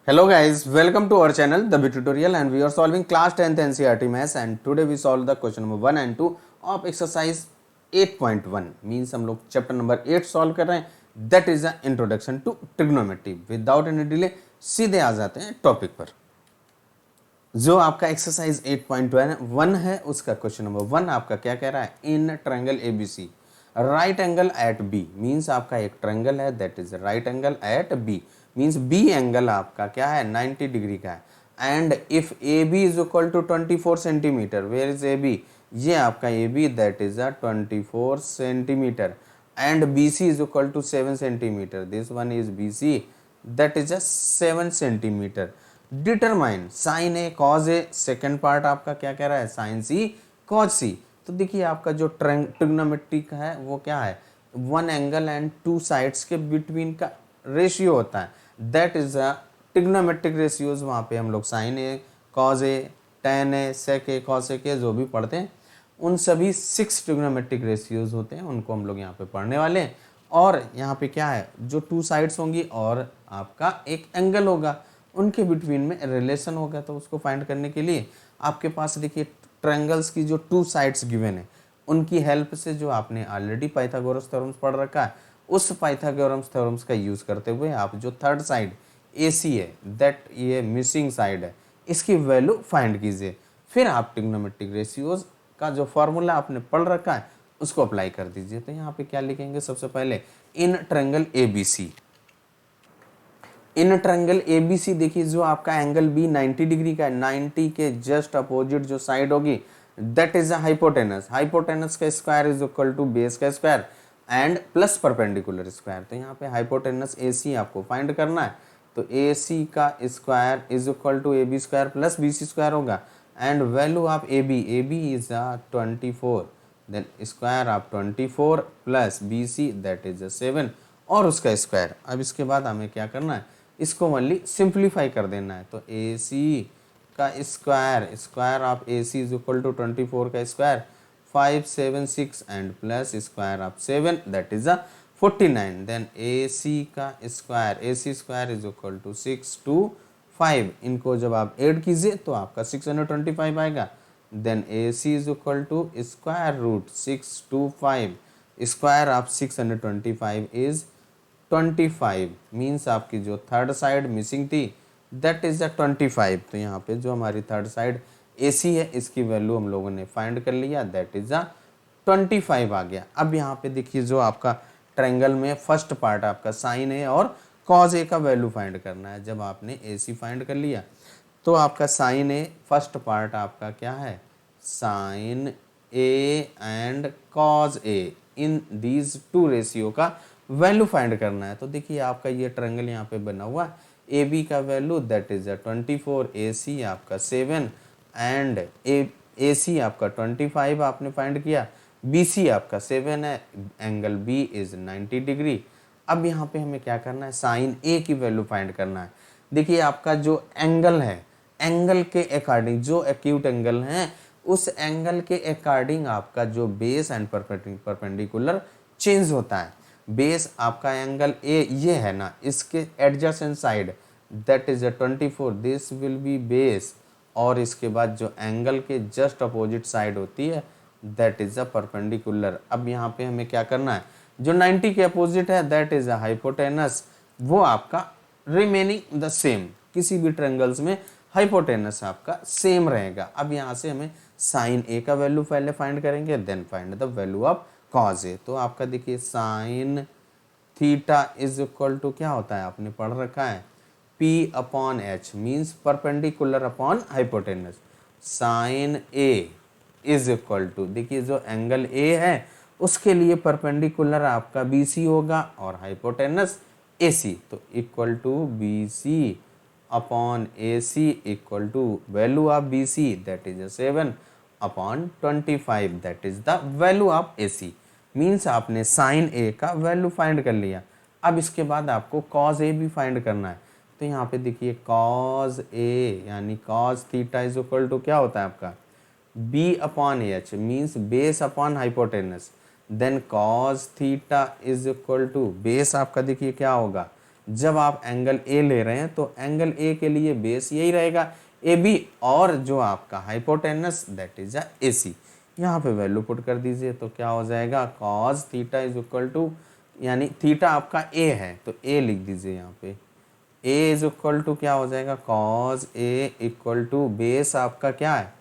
Hello guys, welcome to our channel The Big Tutorial and we are solving class 10th NCERT maths and today we solve the question number 1 and 2 of exercise 8.1 means हम लोग chapter number 8 solve कर रहे हैं that is the introduction to trigonometry without any delay सीधे आ जाते हैं topic पर। जो आपका एक्सरसाइज 8.1 है उसका क्वेश्चन नंबर 1 आपका क्या कह रहा है, in triangle A B C right angle at B means आपका एक ट्रायंगल है that is right angle at B means B angle आपका क्या है 90 डिग्री का है and if A B is equal to 24 centimetre where is A B, ये आपका A B that is a 24 centimetre and B C is equal to 7 centimetre, this one is B C that is a 7 centimetre. Determine sign A cause A, second part आपका क्या कह रहा है sine सी cause सी। तो देखिए आपका जो trigonometry का है वो क्या है, one angle and two sides के बिटवीन का रेशियो होता है that is a trigonometric ratios. वहाँ पे हम लोग sign A cause A ten A sec A cos A के जो भी पढ़ते हैं उन सभी 6 ट्रिग्नोमेट्रिक रेशियोज होते हैं, उनको हम लोग यहाँ पे पढ़ने वाले हैं। और यहाँ पे क्या है, जो टू साइड्स होंगी और आपका एक एंगल होगा उनके बिटवीन में रिलेशन होगा, तो उसको फाइंड करने के लिए आपके पास देखिए ट्रायंगल्स की जो टू साइड्स गिवन है उनकी हेल्प से जो आपने ऑलरेडी पाइथागोरस थ्योरम्स पढ़ रखा है उस पाइथागोरस थ्योरम्स का यूज करते हुए आप जो थर्ड साइड AC है दैट ये मिसिंग साइड है इसकी वैल्यू फाइंड कीजिए। फिर आप ट्रिग्नोमेट्रिक रेशियोज का जो फॉर्मूला आपने पढ़ रखा है उसको अप्लाई कर दीजिए। तो यहाँ पे क्या लिखेंगे, सबसे पहले in triangle ABC, in triangle ABC देखिए जो आपका एंगल B 90 डिग्री का है, 90 के जस्ट अपोजिट जो साइड होगी that is a hypotenuse, hypotenuse का square is equal to base का square and plus perpendicular square. तो यहाँ पे हाइपोटेनस AC आपको फाइंड करना है, तो AC का square is equal to AB square plus BC square होगा and value of AB is 24 then square of 24 plus BC that is 7 और उसका स्क्वायर। अब इसके बाद हमें क्या करना है, इसको ओनली सिंप्लीफाई कर देना है। तो AC का square, square of AC is equal to 24 का square 576 and plus square of 7 that is 49 then AC का square, AC square is equal to 625, इनको जब आप ऐड कीजिए तो आपका 625 आएगा then AC is equal to square root 625 square of 625 is 25 means आपकी जो थर्ड साइड मिसिंग थी दैट इज 25। तो यहाँ पे जो हमारी थर्ड साइड AC है इसकी वैल्यू हम लोगों ने फाइंड कर लिया दैट इज 25 आ गया। अब यहाँ पे देखिए जो आपका ट्रायंगल में फर्स्ट पार्ट आपका साइन ए और कॉज ए का वैल्यू फाइंड करना है। जब आपने AC फाइंड कर लिया तो आपका साइन ए फर्स्ट पार्ट आपका क्या है, sine A and cos A in these two ratio का वैल्यू फाइंड करना है। तो देखिए आपका ये ट्रायंगल यहाँ पे बना हुआ है, AB का वैल्यू दैट इज 24, AC आपका 7 एंड AC आपका 25 आपने फाइंड किया, BC आपका 7 है, एंगल B इज 90 डिग्री। अब यहाँ पे हमें क्या करना है, साइन A की वैल्यू फाइंड करना है। देखिए आपका जो एंगल है, एंगल के अकॉर्डिंग जो एक्यूट एंगल है उस एंगल के अकॉर्डिंग आपका जो बेस एंड परपेंडिकुलर चेंज होता है। बेस आपका एंगल ए ये है ना, इसके adjacent side that is 24 this will be base और इसके बाद जो एंगल के जस्ट अपोजिट साइड होती है दैट इज अ परपेंडिकुलर। अब यहाँ पे हमें क्या करना है, जो 90 के अपोजिट है दैट इज अ हाइपोटेनस, वो आपका रिमेनिंग द सेम, किसी भी ट्रायंगल्स में हाइपोटेनस आपका सेम रहेगा। अब यहाँ से हमें साइन ए का वैल्यू पहले फाइंड करेंगे then find the value of cos A. तो आपका देखिए sine theta is equal to क्या होता है, आपने पढ़ रखा है P upon H means perpendicular upon hypotenuse. Sine A is equal to देखिए जो एंगल A है उसके लिए परपेंडिकुलर आपका BC होगा और हाइपोटेनस AC, तो equal to BC upon AC equal to value of BC that is 7 upon 25 that is the value of AC। Means आपने साइन A का वैल्यू फाइंड कर लिया। अब इसके बाद आपको कॉज A भी फाइंड करना है। तो यहाँ पे देखिए कॉज A यानी cos theta is equal to क्या होता है आपका B अपॉन H means base upon hypotenuse, then cos theta is equal to base आपका देखिए क्या होगा जब आप एंगल ए ले रहे हैं तो एंगल ए के लिए बेस यही रहेगा ए बी, और जो आपका हाइपोटेनस दैट इज ए सी। यहाँ पे वैल्यू पुट कर दीजिए तो क्या हो जाएगा, cos theta is equal to, यानी थीटा आपका ए है तो ए लिख दीजिए यहाँ पे, ए इज इक्वल टू क्या हो जाएगा, cos A equal to base आपका क्या है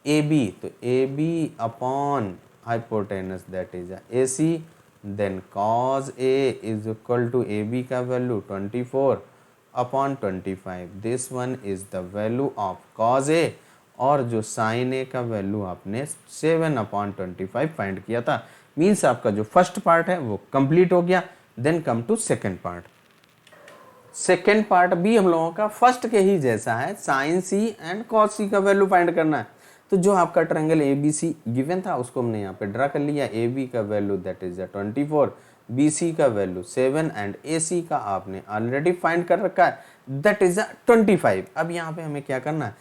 ए बी, तो A B upon hypotenuse that is A C, then cos A is equal to A B का value 24 upon 25, this one is the value of cos A, और जो sign ए का value आपने 7 upon 25 find किया था। Means आपका जो first part है वो कंप्लीट हो गया। Then come to second part. Second part भी हम लोगों का फर्स्ट के ही जैसा है, sine C and cos C का वैल्यू फाइंड करना है। तो जो आपका triangle A B C given था उसको हमने यहाँ पे ड्रा कर लिया। ए बी का value that is 24, B C का वैल्यू 7 एंड ए सी का आपने ऑलरेडी फाइंड कर रखा है दैट इज 25। अब यहाँ पे हमें क्या करना है,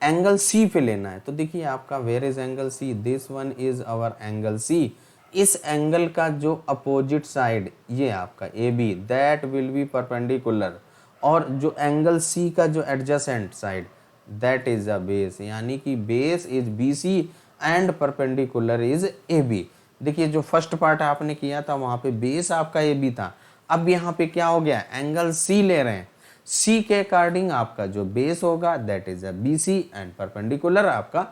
एंगल सी पे लेना है। तो देखिए आपका where is angle C, this one is our angle C. इस एंगल का जो अपोजिट साइड ये आपका A B that will be perpendicular, और जो एंगल सी का जो adjacent side that is a base, यानी कि base is B C and perpendicular is A B. देखिए जो फर्स्ट पार्ट आपने किया था वहां पे बेस आपका ए बी था, अब यहाँ पे क्या हो गया, एंगल सी ले रहे हैं, सी के अकॉर्डिंग आपका जो बेस होगा that is a B C and perpendicular आपका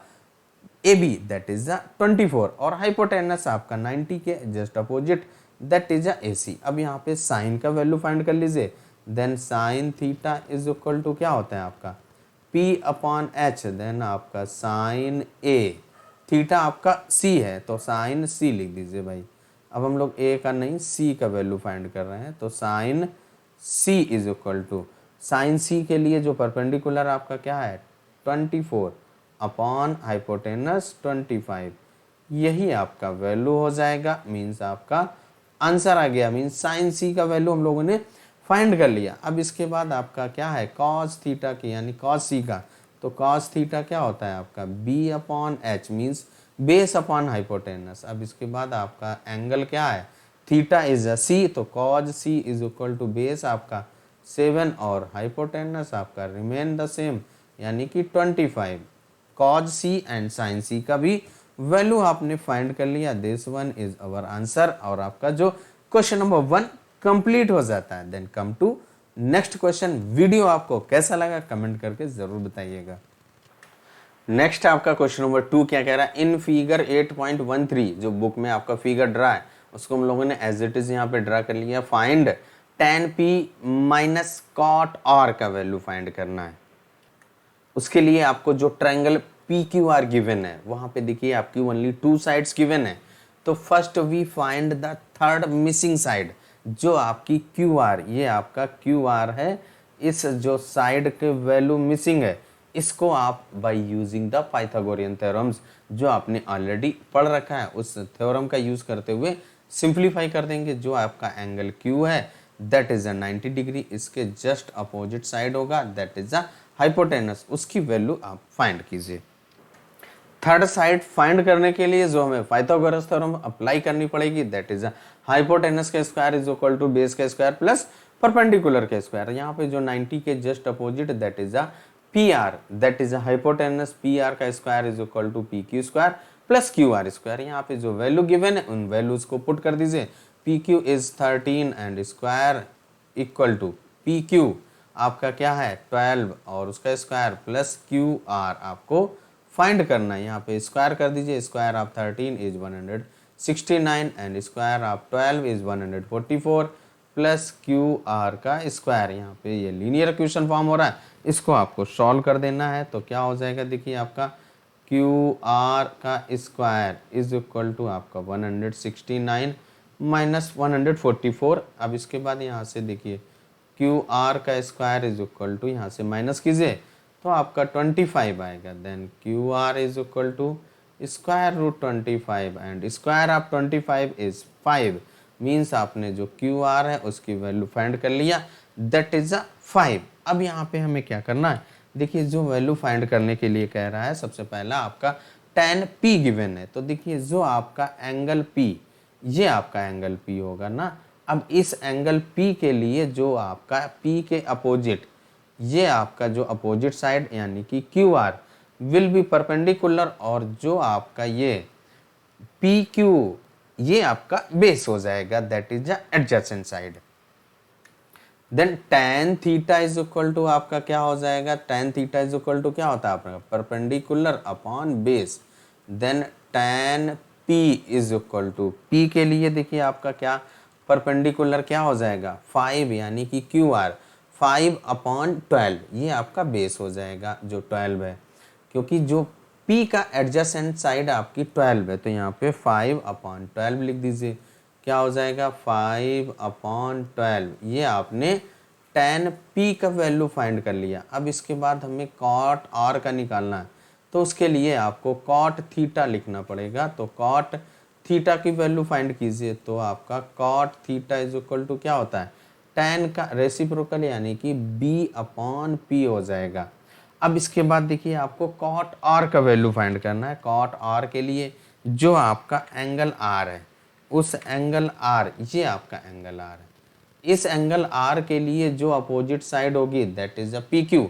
ए बी दैट इज 24, और हाइपोटेनस आपका 90 के just opposite that is A C. अब यहाँ पे साइन का वैल्यू फाइंड कर लीजिए। Then sine theta is equal to क्या होता है आपका P अपॉन एच, देन आपका साइन ए, थीटा आपका C है तो साइन C लिख दीजिए भाई। अब हम लोग A का नहीं C का वैल्यू फाइंड कर रहे हैं, तो sine C is equal to, sine C के लिए जो परपेंडिकुलर आपका क्या है 24 अपॉन हाइपोटेनस 25, यही आपका वैल्यू हो जाएगा। मीन्स आपका आंसर आ गया। मीन्स साइन C का वैल्यू हम लोगों ने फाइंड कर लिया। अब इसके बाद आपका क्या है कॉस थीटा की, यानी कॉस सी का, तो कॉस थीटा क्या होता है आपका B upon H, means base upon hypotenuse. अब इसके बाद आपका एंगल क्या है थीटा इज अ सी, तो cos C is equal to base आपका 7 और हाइपोटेनस आपका रिमेन द सेम यानी कि 25। कॉज सी एंड साइन सी का भी वैल्यू आपने फाइंड कर लिया। This one is our answer, और आपका जो क्वेश्चन नंबर 1 कंप्लीट हो जाता है। Then come to next question. Video आपको कैसा लगा कमेंट करके जरूर बताइएगा। नेक्स्ट आपका क्वेश्चन नंबर 2 क्या कह रहा है, इन फिगर 8.13 जो बुक में आपका फिगर ड्रा है उसको हम लोगों ने एज इट इज यहाँ पे ड्रा कर लिया। Find tan p minus cot r का वैल्यू फाइंड करना है। उसके लिए आपको जो ट्रायंगल PQR गिवन है वहां पे देखिए आपकी ओनली 2 साइड्स गिवन है। तो first we find the third missing side, जो आपकी QR, ये आपका QR है, इस जो साइड के वैल्यू मिसिंग है इसको आप by using the Pythagorean theorems जो आपने ऑलरेडी पढ़ रखा है उस थ्योरम का यूज करते हुए सिंप्लीफाई कर देंगे। जो आपका एंगल Q है दैट इज 90 डिग्री, इसके जस्ट अपोजिट साइड होगा दैट इज हाइपोटेनस, उसकी वैल्यू आप फाइंड कीजिए। थर्ड साइड फाइंड करने के लिए जो हमें पाइथागोरस थ्योरम अप्लाई करनी पड़ेगी दैट इज हाइपोटेनस का square is equal to base का स्क्वायर प्लस परपेंडिकुलर का स्क्वायर। यहाँ पे जो 90 के just opposite that is PR, that is hypotenuse PR का square is equal to PQ square plus QR square. यहाँ पे जो वैल्यू गिवन है उन वैल्यूज को पुट कर दीजिए। PQ is 13 and square equal to PQ आपका क्या है 12 और उसका स्क्वायर प्लस QR आपको फाइंड करना है। यहाँ पे स्क्वायर कर दीजिए, square of 13 is 169 and square of 12 is 144 plus QR का स्क्वायर। यहाँ पे ये लीनियर इक्वेशन फॉर्म हो रहा है, इसको आपको सॉल्व कर देना है। तो क्या हो जाएगा देखिए आपका QR का स्क्वायर इज इक्वल टू आपका 169 माइनस 144। अब इसके बाद यहाँ से देखिए QR का स्क्वायर इज इक्वल टू, यहाँ से माइनस कीजिए तो आपका 25 आएगा। Then QR is equal to square root 25 and square of 25 is 5। Means आपने जो QR है उसकी वैल्यू फाइंड कर लिया दैट इज 5। अब यहाँ पे हमें क्या करना है, देखिए जो वैल्यू फाइंड करने के लिए कह रहा है सबसे पहला आपका tan P गिवन है। तो देखिए जो आपका एंगल P, ये आपका एंगल P होगा ना, अब इस एंगल P के लिए जो आपका P के अपोजिट, ये आपका जो अपोजिट साइड यानी कि QR विल बी परपेंडिकुलर, और जो आपका ये PQ ये आपका बेस हो जाएगा, that is the adjacent side. Then tan theta is equal to आपका क्या हो जाएगा, tan theta is equal to क्या होता है आपका perpendicular upon base. Then tan P is equal to P के लिए देखिए आपका क्या परपेंडिकुलर क्या हो जाएगा 5 यानी कि QR 5 अपॉन 12, ये आपका बेस हो जाएगा जो 12 है, क्योंकि जो P का एडजेसेंट साइड आपकी 12 है, तो यहाँ पे 5 अपॉन 12 लिख दीजिए, क्या हो जाएगा 5 अपॉन 12। ये आपने tan P का वैल्यू फाइंड कर लिया। अब इसके बाद हमें cot R का निकालना है, तो उसके लिए आपको cot थीटा लिखना पड़ेगा। तो cot थीटा की वैल्यू फाइंड कीजिए, तो आपका cot theta is equal to क्या होता है tan का रेसिप्रोकल यानी कि B अपॉन P हो जाएगा। अब इसके बाद देखिए आपको cot R का वैल्यू फाइंड करना है। cot R के लिए जो आपका एंगल R है, उस एंगल R, ये आपका एंगल R है, इस एंगल R के लिए जो अपोजिट साइड होगी दैट इज अ PQ,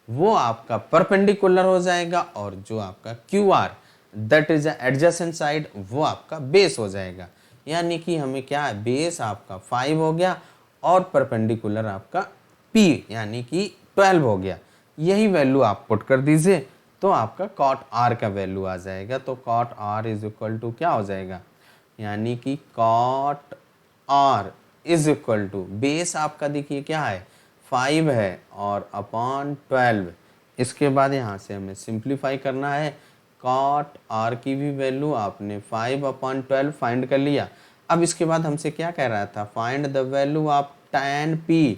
वो आपका परपेंडिकुलर हो जाएगा, और जो आपका QR that is a adjacent side, वो आपका बेस हो जाएगा। यानी कि हमें क्या है, बेस आपका 5 हो गया और परपेंडिकुलर आपका P यानी कि 12 हो गया। यही वैल्यू आप पुट कर दीजिए, तो आपका cot R का वैल्यू आ जाएगा। तो cot R is equal to क्या हो जाएगा, यानी कि cot R is equal to base आपका देखिए क्या है 5 है और अपॉन 12। इसके बाद यहाँ से हमें सिंप्लीफाई करना है। cot R की भी वैल्यू आपने 5 अपॉन 12 फाइंड कर लिया। अब इसके बाद हमसे क्या कह रहा था, find the value of tan P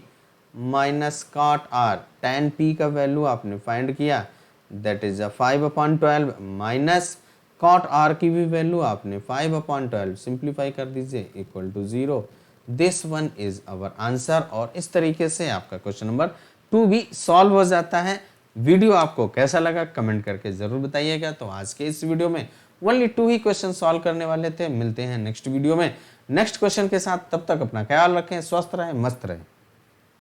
minus cot R। tan P का वैल्यू आपने फाइंड किया, that is 5 upon 12 minus cot R की भी वैल्यू आपने 5 अपॉन 12 सिंप्लीफाई कर दीजिए equal to 0। This one is our answer. और इस तरीके से आपका क्वेश्चन नंबर 2 भी सॉल्व हो जाता है। वीडियो आपको कैसा लगा कमेंट करके जरूर बताइएगा। तो आज के इस वीडियो में ओनली 2 ही क्वेश्चन सॉल्व करने वाले थे। मिलते हैं नेक्स्ट वीडियो में नेक्स्ट क्वेश्चन के साथ, तब तक अपना ख्याल रखें, स्वस्थ रहें, मस्त रहें।